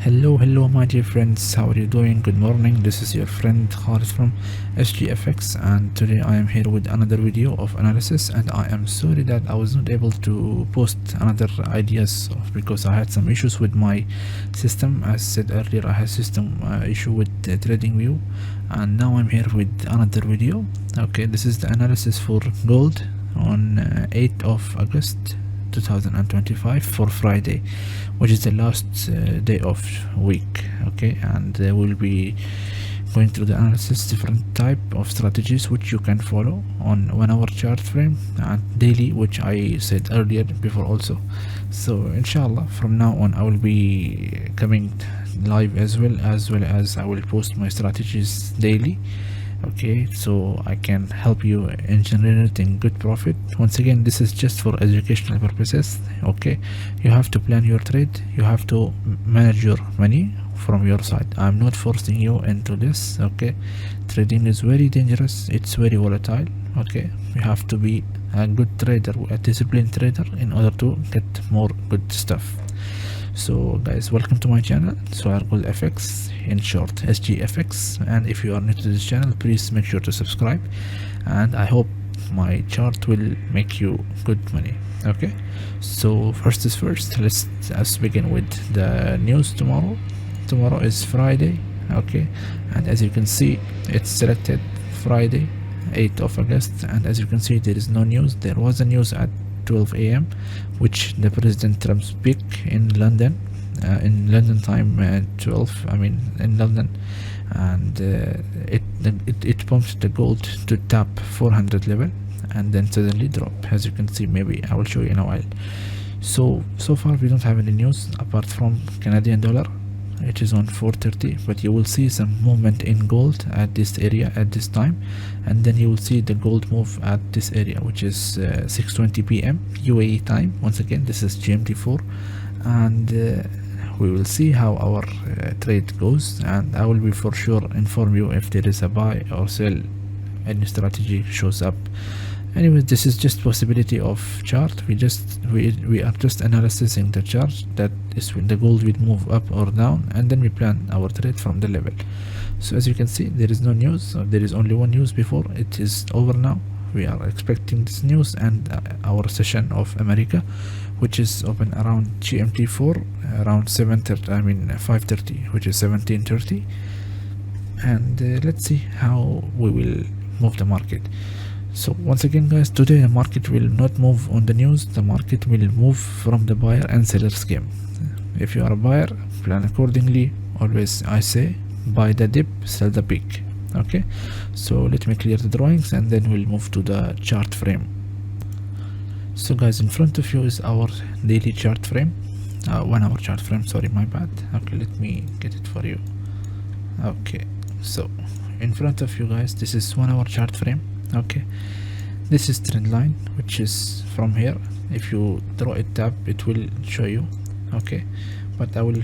Hello my dear friends, how are you doing? Good morning, this is your friend Khalid from SGFX, and today I am here with another video of analysis. And I am sorry that I was not able to post another ideas because I had some issues with my system. As said earlier, I had system issue with TradingView, and now I'm here with another video. Okay, this is the analysis for gold on 8th of August 2025 for Friday, which is the last day of week. Okay, and we'll be going through the analysis, different type of strategies which you can follow on 1 hour chart frame and daily, which I said earlier before also. So inshallah from now on I will be coming live as well as I will post my strategies daily. Okay, so I can help you in generating good profit. Once again, this is just for educational purposes. Okay, you have to plan your trade, you have to manage your money from your side. I'm not forcing you into this. Okay, trading is very dangerous, it's very volatile. Okay, you have to be a good trader, a disciplined trader, in order to get more good stuff. So guys, welcome to my channel, Gold FX, in short SGFX. And if you are new to this channel, please make sure to subscribe, and I hope my chart will make you good money. Okay, so first is first, let's begin with the news. Tomorrow is Friday. Okay, and as you can see, it's selected Friday 8th of August, and as you can see, there is no news. There was a news at 12 a.m. which the President Trump speak in London time, 12, I mean in London, and it pumped the gold to tap 400 level and then suddenly drop. As you can see, maybe I will show you in a while. So far we don't have any news apart from Canadian dollar. It is on 430, but you will see some movement in gold at this area at this time, and then you will see the gold move at this area, which is 6:20 p.m. UAE time. Once again, this is GMT4, and we will see how our trade goes, and I will be for sure inform you if there is a buy or sell, any strategy shows up. Anyways, this is just possibility of chart. We are just analyzing the chart, that is when the gold will move up or down, and then we plan our trade from the level. So as you can see, there is no news, so there is only one news before it is over. Now we are expecting this news, and our session of America, which is open around GMT4 around 7:30, I mean 5:30, which is 17:30, and let's see how we will move the market. So once again guys, today the market will not move on the news, the market will move from the buyer and seller scheme. If you are a buyer, plan accordingly. Always I say, buy the dip, sell the peak. Okay, so let me clear the drawings and then we'll move to the chart frame. So guys, in front of you is our daily chart frame, 1 hour chart frame, sorry, my bad. Okay, let me get it for you. Okay, so in front of you guys, this is 1 hour chart frame. Okay, this is trend line, which is from here. If you draw it tab, it will show you. Okay, but I will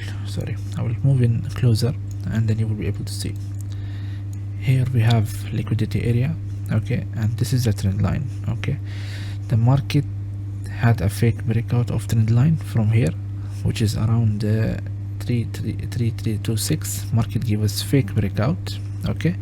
move in closer, and then you will be able to see. Here we have liquidity area. Okay, and this is a trend line. Okay, the market had a fake breakout of trend line from here, which is around 3326. Market gave us fake breakout. Okay,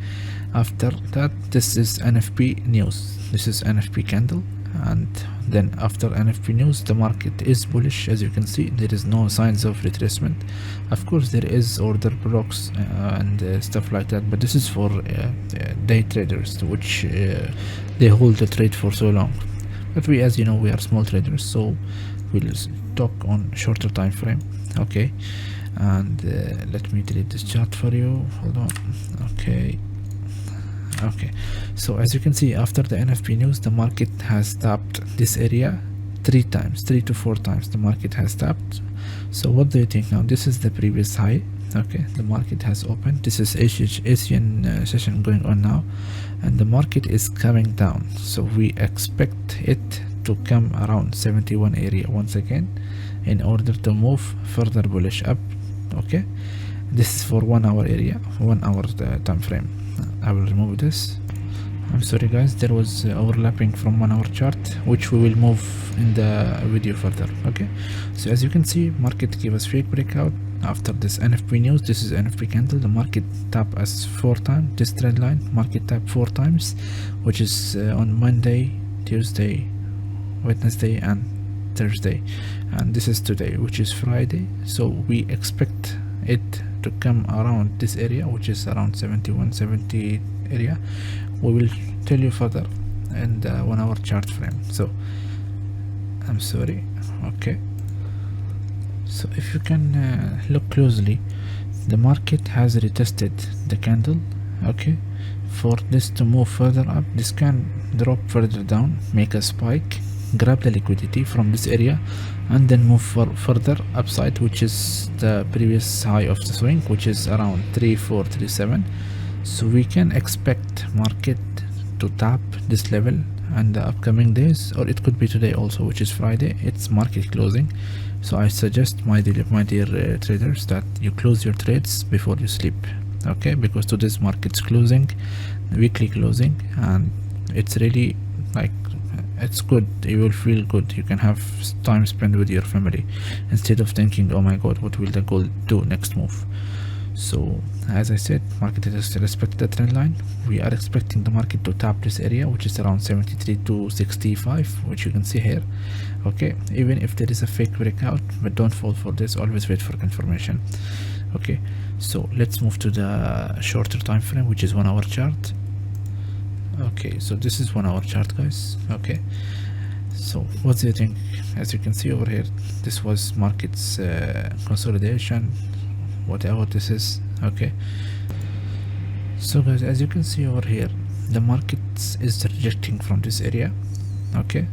after that, this is NFP news, this is NFP candle, and then after NFP news, the market is bullish. As you can see, there is no signs of retracement. Of course there is order blocks and stuff like that, but this is for day traders, which they hold the trade for so long. But we, as you know, we are small traders, so we'll talk on shorter time frame. Okay, and let me delete this chart for you, hold on. Okay, so as you can see, after the NFP news, the market has tapped this area 3 to 4 times. The market has tapped. So what do you think now? This is the previous high. Okay, the market has opened. This is Asian session going on now, and the market is coming down, so we expect it to come around 71 area once again in order to move further bullish up. Okay, this is for 1 hour area, 1 hour time frame. I will remove this. I'm sorry guys, there was overlapping from 1 hour chart, which we will move in the video further. Okay, so as you can see, market gave us fake breakout after this NFP news. This is NFP candle. The market tap us 4 times this trend line. Market tap 4 times, which is on Monday, Tuesday, Wednesday and Thursday, and this is today, which is Friday. So we expect it to come around this area, which is around 71-70 area. We will tell you further in the 1 hour chart frame. So I'm sorry. Okay, so if you can look closely, the market has retested the candle. Okay, for this to move further up, this can drop further down, make a spike, grab the liquidity from this area, and then move further upside, which is the previous high of the swing, which is around 3437. So we can expect market to tap this level in the upcoming days, or it could be today also, which is Friday. It's market closing, so I suggest my dear traders that you close your trades before you sleep. Okay, because today's market's closing, weekly closing, and it's really like, it's good. You will feel good. You can have time spent with your family instead of thinking, oh my god, what will the gold do next move. So as I said, market has respected the trend line. We are expecting the market to tap this area, which is around 73 to 65, which you can see here. Okay, even if there is a fake breakout, but don't fall for this, always wait for confirmation. Okay, so let's move to the shorter time frame, which is 1 hour chart. Okay, so this is 1 hour chart, guys. Okay, so what do you think? As you can see over here, this was market's consolidation, whatever this is. Okay, so guys, as you can see over here, the market is rejecting from this area. Okay,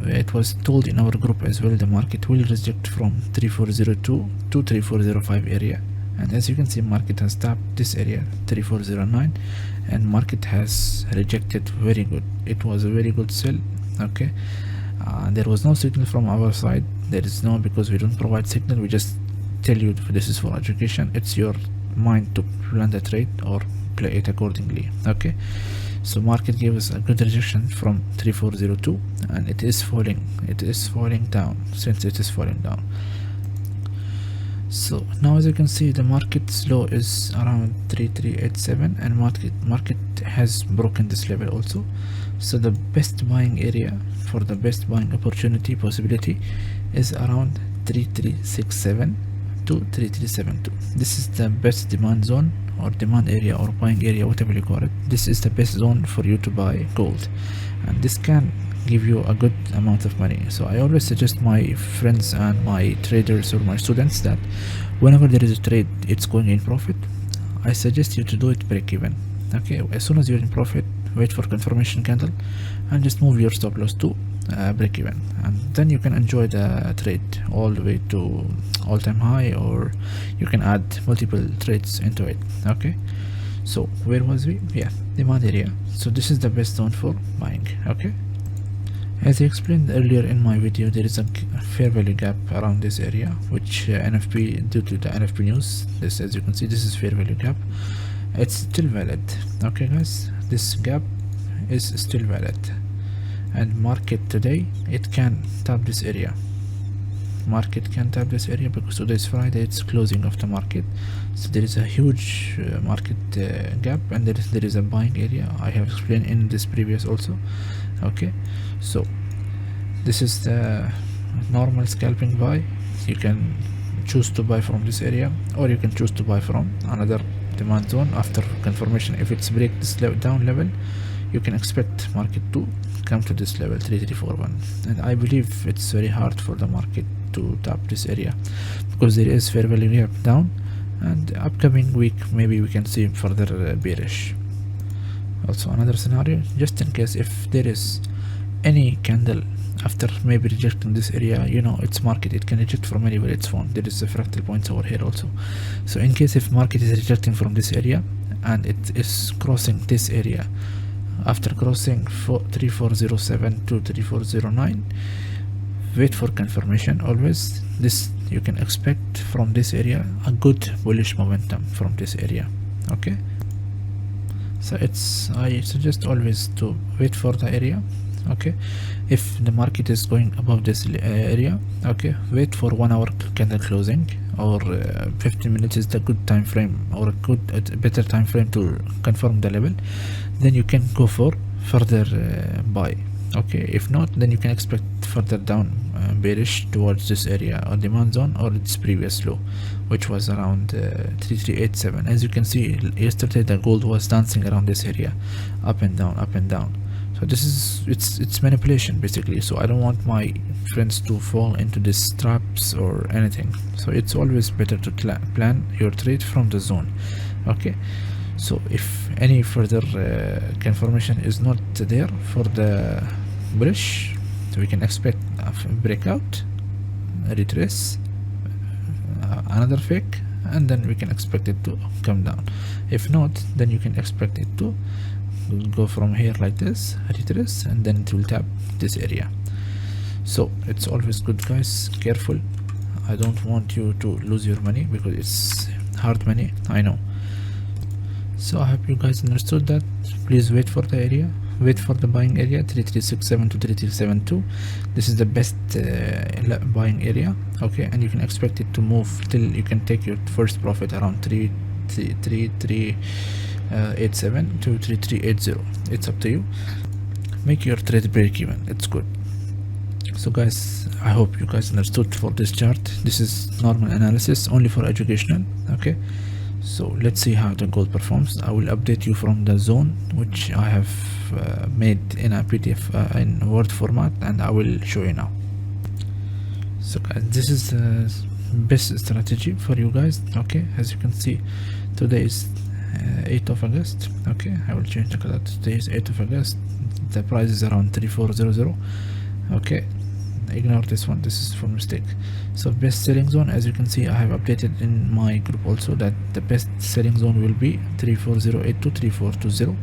it was told in our group as well, the market will reject from 3402 to 3405 area, and as you can see, market has tapped this area 3409, and market has rejected very good. It was a very good sell. Okay, there was no signal from our side. There is no, because we don't provide signal, we just tell you this is for education. It's your mind to plan the trade or play it accordingly. Okay, so market gave us a good rejection from 3402, and it is falling down. Since it is falling down, so now as you can see, the market's low is around 3387, and market has broken this level also. So the best buying area for the best buying opportunity possibility is around 3367 to 3372. This is the best demand zone or demand area or buying area, whatever you call it. This is the best zone for you to buy gold, and this can give you a good amount of money. So I always suggest my friends and my traders or my students that whenever there is a trade it's going in profit, I suggest you to do it break even. Okay, as soon as you're in profit, wait for confirmation candle and just move your stop loss to break even, and then you can enjoy the trade all the way to all-time high, or you can add multiple trades into it. Okay, so where was we? Yeah, demand area. So this is the best zone for buying. Okay, as I explained earlier in my video, there is a fair value gap around this area, which NFP, due to the NFP news, this, as you can see, this is fair value gap. It's still valid. Okay guys, this gap is still valid, and market today, it can tap this area. Market can tap this area because today is Friday, it's closing of the market. So there is a huge market gap, and there is a buying area. I have explained in this previous also. Okay, so this is the normal scalping buy. You can choose to buy from this area, or you can choose to buy from another demand zone after confirmation. If it's break this down level, you can expect market to come to this level 3341, and I believe it's very hard for the market to tap this area because there is fair value gap down, and upcoming week maybe we can see further bearish. Also another scenario, just in case if there is any candle after maybe rejecting this area, you know, it's market, it can reject from anywhere it's found. There is a fractal points over here also. So in case if market is rejecting from this area and it is crossing this area, after crossing 3407 to 3409, wait for confirmation. Always this, you can expect from this area a good bullish momentum from this area. Okay, So I suggest always to wait for the area. Okay, if the market is going above this area, okay, wait for 1 hour candle closing, or 15 minutes is the good time frame, or a better time frame to confirm the level. Then you can go for further buy. Okay, if not, then you can expect further down bearish towards this area or demand zone or its previous low, which was around 3387. As you can see, yesterday the gold was dancing around this area, up and down, up and down. So this is it's manipulation basically. So I don't want my friends to fall into these traps or anything. So it's always better to plan your trade from the zone. Okay, so if any further confirmation is not there for the bullish, so we can expect a breakout, a retrace, another fake, and then we can expect it to come down. If not, then you can expect it to go from here like this, retrace, and then it will tap this area. So it's always good, guys, careful. I don't want you to lose your money because it's hard money, I know. So I hope you guys understood that. Please wait for the area, wait for the buying area 3367 to 3372. This is the best buying area. Okay, and you can expect it to move till you can take your first profit around 3387 to 3380. It's up to you. Make your trade break even, it's good. So guys, I hope you guys understood for this chart. This is normal analysis, only for educational. Okay, so let's see how the gold performs. I will update you from the zone, which I have made in a PDF in Word format, and I will show you now. So guys, this is the best strategy for you guys. Okay, as you can see, today is 8th of August. Okay, I will change the color. Today is 8th of August. The price is around 3400. Okay, ignore this one, this is for mistake. So best selling zone, as you can see, I have updated in my group also that the best selling zone will be 34082 to 3420,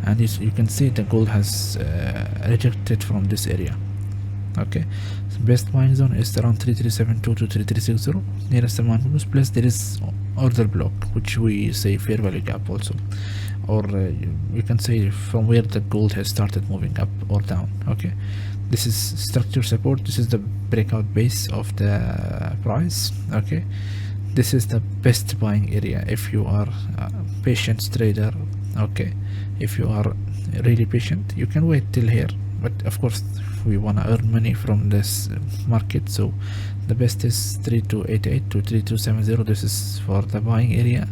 and you can see the gold has rejected from this area. Okay, so best buying zone is around 3372 to 3360 nearest the minus, plus there is order block, which we say fair value gap also, or you can say from where the gold has started moving up or down. Okay, this is structure support, this is the breakout base of the price. Okay, this is the best buying area if you are a patient trader. Okay, if you are really patient, you can wait till here, but of course we want to earn money from this market, so the best is 3288 to 3270. This is for the buying area.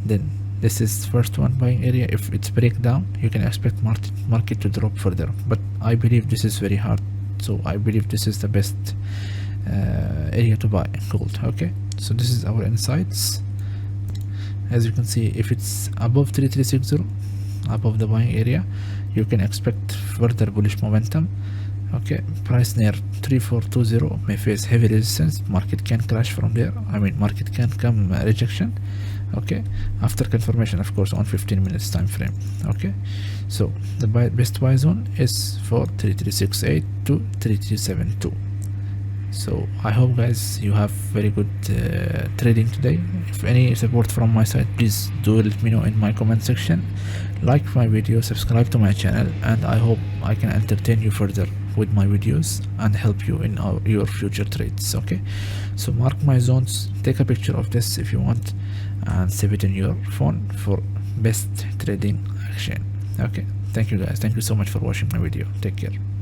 Then this is first one buying area. If it's breakdown, you can expect market to drop further, but I believe this is very hard, so I believe this is the best area to buy gold. Okay, so this is our insights. As you can see, if it's above 3360, above the buying area, you can expect further bullish momentum. Okay, price near 3420 may face heavy resistance. Market can crash from there. I mean, market can come rejection. Okay, after confirmation, of course, on 15 minutes time frame. Okay, so the best buy zone is for 3368 to 3372. So I hope, guys, you have very good trading today. If any support from my side, please do let me know in my comment section. Like my video, subscribe to my channel, and I hope I can entertain you further with my videos and help you in your future trades. Okay, so mark my zones, take a picture of this if you want, and save it in your phone for best trading action. Okay, thank you guys, thank you so much for watching my video. Take care.